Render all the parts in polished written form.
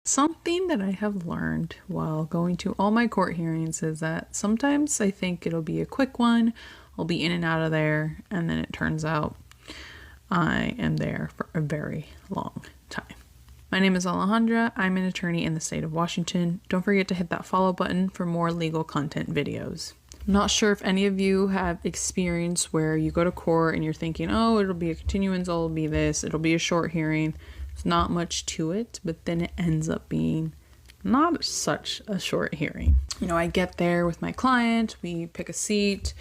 Something that I have learned while going to all my court hearings is that sometimes I think it'll be a quick one, I'll be in and out of there, and then it turns out I am there for a very long time. My name is Alejandra. I'm an attorney in the state of Washington. Don't forget to hit that follow button for more legal content videos. I'm not sure if any of you have experience where you go to court and you're thinking, oh, it'll be a continuance, it'll be this, it'll be a short hearing. There's not much to it, but then it ends up being not such a short hearing. I get there with my client, we pick a seat,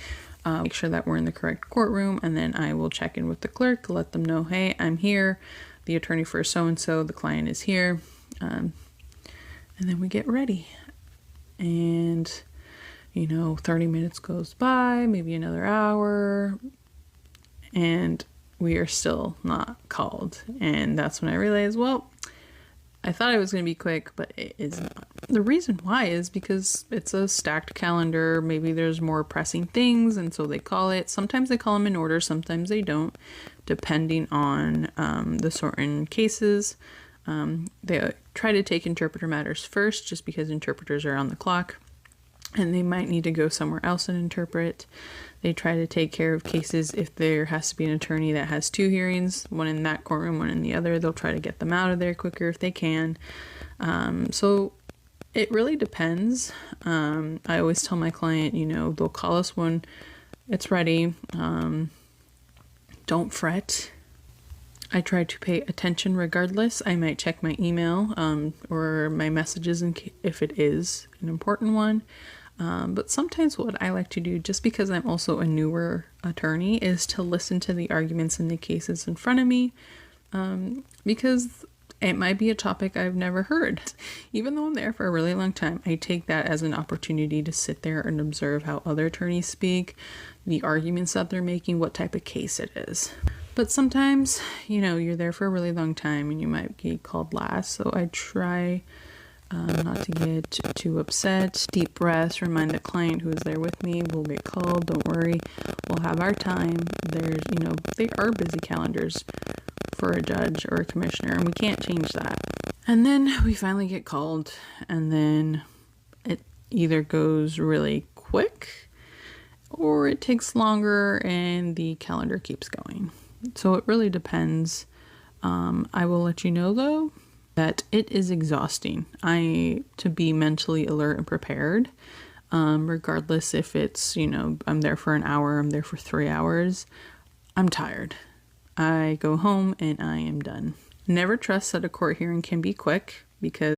make sure that we're in the correct courtroom, and then I will check in with the clerk, let them know, hey, I'm here, the attorney for so-and-so, the client is here, and then we get ready. And 30 minutes goes by, maybe another hour, and we are still not called. And that's when I realized, well, I thought it was going to be quick, but it is not. The reason why is because it's a stacked calendar. Maybe there's more pressing things, and so they call it. Sometimes they call them in order, sometimes they don't, depending on the certain cases. They try to take interpreter matters first, just because interpreters are on the clock, and they might need to go somewhere else and interpret. They try to take care of cases if there has to be an attorney that has two hearings, one in that courtroom, one in the other. They'll try to get them out of there quicker if they can. So it really depends. I always tell my client, they'll call us when it's ready. Don't fret. I try to pay attention regardless. I might check my email or my messages if it is an important one. But sometimes what I like to do, just because I'm also a newer attorney, is to listen to the arguments in the cases in front of me, because it might be a topic I've never heard. Even though I'm there for a really long time, I take that as an opportunity to sit there and observe how other attorneys speak, the arguments that they're making, what type of case it is. But sometimes, you're there for a really long time and you might get called last, so I try not to get too upset. Deep breaths, remind the client who is there with me, we'll get called, don't worry, we'll have our time. There's, they are busy calendars for a judge or a commissioner, and we can't change that. And then we finally get called, and then it either goes really quick or it takes longer and the calendar keeps going. So it really depends. I will let you know though that it is exhausting. To be mentally alert and prepared, regardless if it's, I'm there for an hour, I'm there for 3 hours, I'm tired. I go home and I am done. Never trust that a court hearing can be quick, because